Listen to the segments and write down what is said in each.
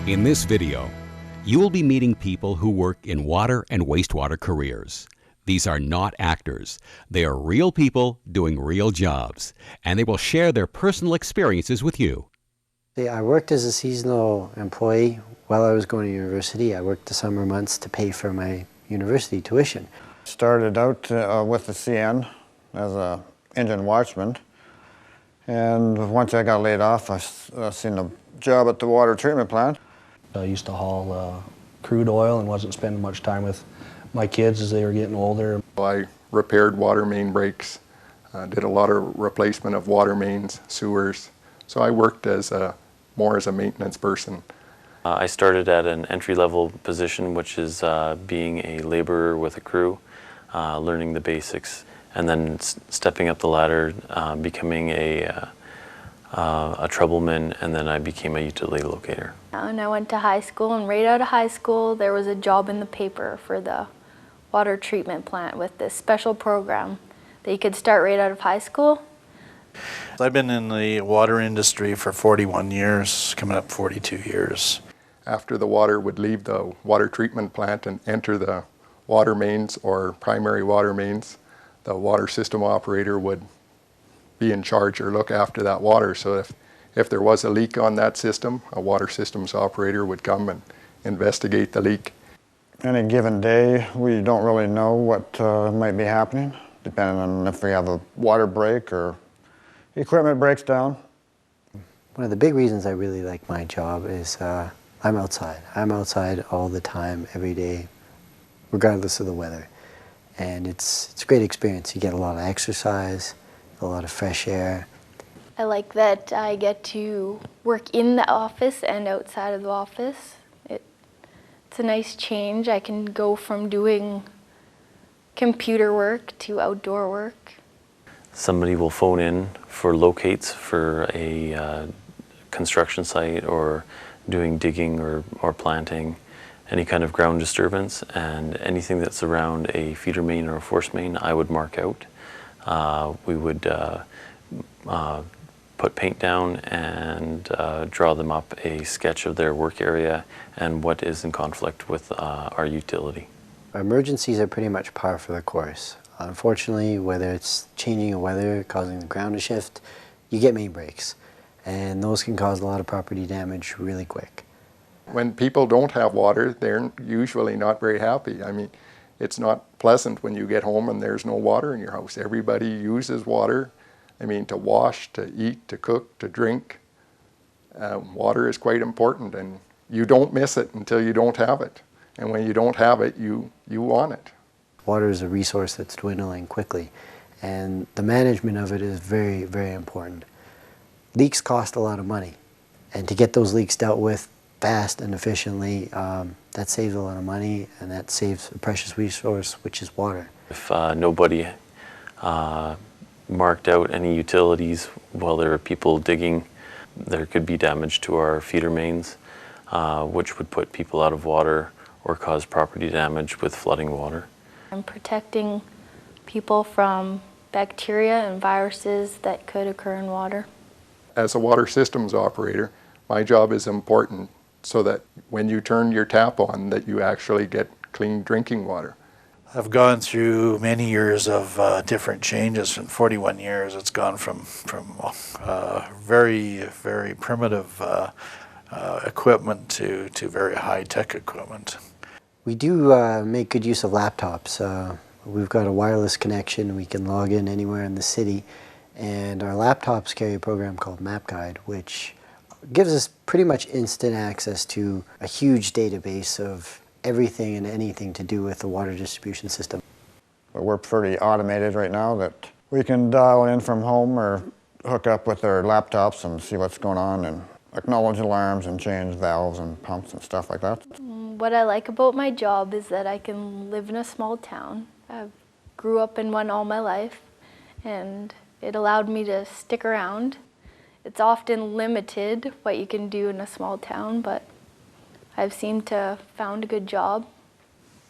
In this video, you will be meeting people who work in water and wastewater careers. These are not actors. They are real people doing real jobs, and they will share their personal experiences with you. I worked as a seasonal employee while I was going to university. I worked the summer months to pay for my university tuition. Started out with the CN as an engine watchman, and once I got laid off, I seen a job at the water treatment plant. I used to haul crude oil and wasn't spending much time with my kids as they were getting older. I repaired water main breaks, did a lot of replacement of water mains, sewers. So I worked more as a maintenance person. I started at an entry-level position, which is being a laborer with a crew, learning the basics, and then stepping up the ladder, becoming a troubleman, and then I became a utility locator. And I went to high school, and right out of high school there was a job in the paper for the water treatment plant with this special program that you could start right out of high school. I've been in the water industry for 41 years, coming up 42 years. After the water would leave the water treatment plant and enter the water mains or primary water mains, the water system operator would be in charge or look after that water. So if there was a leak on that system, a water systems operator would come and investigate the leak. Any given day, we don't really know what might be happening, depending on if we have a water break or equipment breaks down. One of the big reasons I really like my job is I'm outside. I'm outside all the time, every day, regardless of the weather. And it's a great experience. You get a lot of exercise, a lot of fresh air. I like that I get to work in the office and outside of the office. It's a nice change. I can go from doing computer work to outdoor work. Somebody will phone in for locates for a construction site or doing digging or planting, any kind of ground disturbance, and anything that's around a feeder main or a force main I would mark out. We would put paint down and draw them up a sketch of their work area and what is in conflict with our utility. Emergencies are pretty much par for the course. Unfortunately, whether it's changing of weather, causing the ground to shift, you get main breaks. And those can cause a lot of property damage really quick. When people don't have water, they're usually not very happy. I mean, it's not pleasant when you get home and there's no water in your house. Everybody uses water. I mean, to wash, to eat, to cook, to drink. Water is quite important, and you don't miss it until you don't have it. And when you don't have it, you want it. Water is a resource that's dwindling quickly, and the management of it is very, very important. Leaks cost a lot of money, and to get those leaks dealt with fast and efficiently, that saves a lot of money, and that saves a precious resource, which is water. If nobody marked out any utilities while there are people digging, there could be damage to our feeder mains, which would put people out of water or cause property damage with flooding water. I'm protecting people from bacteria and viruses that could occur in water. As a water systems operator, my job is important so that when you turn your tap on, that you actually get clean drinking water. I've gone through many years of different changes. In 41 years, it's gone from very, very primitive equipment to very high-tech equipment. We do make good use of laptops. We've got a wireless connection. We can log in anywhere in the city. And our laptops carry a program called MapGuide, which gives us pretty much instant access to a huge database of everything and anything to do with the water distribution system. But we're pretty automated right now that we can dial in from home or hook up with our laptops and see what's going on and acknowledge alarms and change valves and pumps and stuff like that. What I like about my job is that I can live in a small town. I grew up in one all my life, and it allowed me to stick around. It's often limited what you can do in a small town, but I've seemed to have found a good job.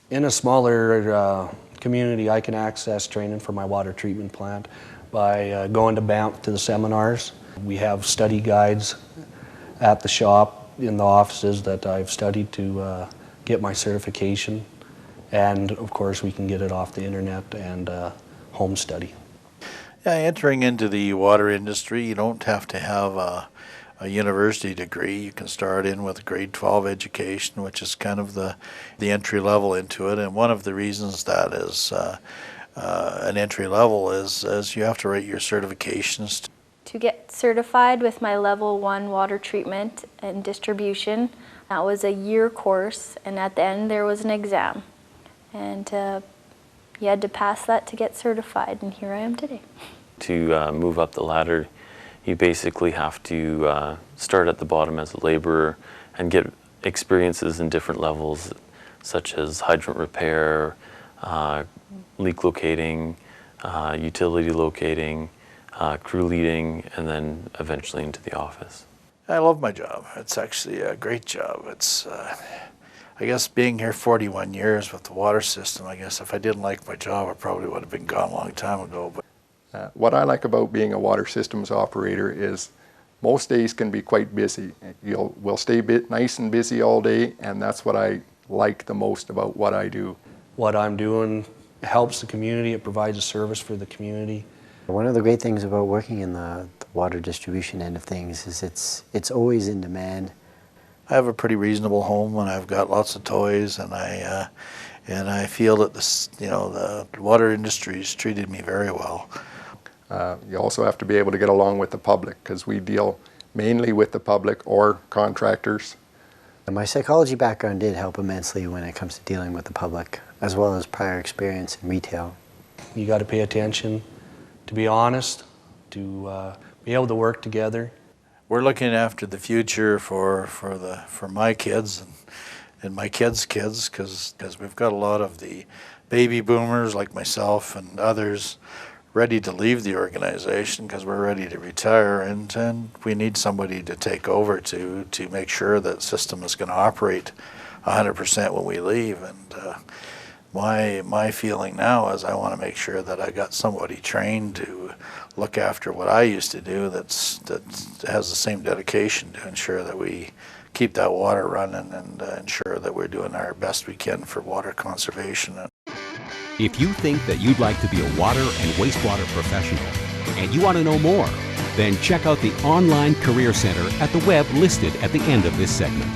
In a smaller community, I can access training for my water treatment plant by going to Banff to the seminars. We have study guides at the shop in the offices that I've studied to get my certification, and of course we can get it off the internet and home study. Yeah, entering into the water industry, you don't have to have a university degree. You can start in with a grade 12 education, which is kind of the entry level into it. And one of the reasons that is an entry level is you have to write your certifications. To get certified with my level 1 water treatment and distribution, that was a year course, and at the end there was an exam. And you had to pass that to get certified, and here I am today. To move up the ladder, you basically have to start at the bottom as a laborer and get experiences in different levels, such as hydrant repair, leak locating, utility locating, crew leading, and then eventually into the office. I love my job. It's actually a great job. It's, I guess being here 41 years with the water system, I guess if I didn't like my job, I probably would have been gone a long time ago. But what I like about being a water systems operator is most days can be quite busy. We'll stay nice and busy all day, and that's what I like the most about what I do. What I'm doing helps the community. It provides a service for the community. One of the great things about working in the water distribution end of things is it's always in demand. I have a pretty reasonable home, and I've got lots of toys, and I feel that the water industry has treated me very well. You also have to be able to get along with the public, because we deal mainly with the public or contractors. My psychology background did help immensely when it comes to dealing with the public, as well as prior experience in retail. You got to pay attention, to be honest, to be able to work together. We're looking after the future for my kids and my kids' kids, because we've got a lot of the baby boomers like myself and others ready to leave the organization because we're ready to retire, and we need somebody to take over to make sure that system is going to operate 100% when we leave. And my feeling now is I want to make sure that I got somebody trained to look after what I used to do that has the same dedication to ensure that we keep that water running and ensure that we're doing our best we can for water conservation. If you think that you'd like to be a water and wastewater professional and you want to know more, then check out the online Career Center at the web listed at the end of this segment.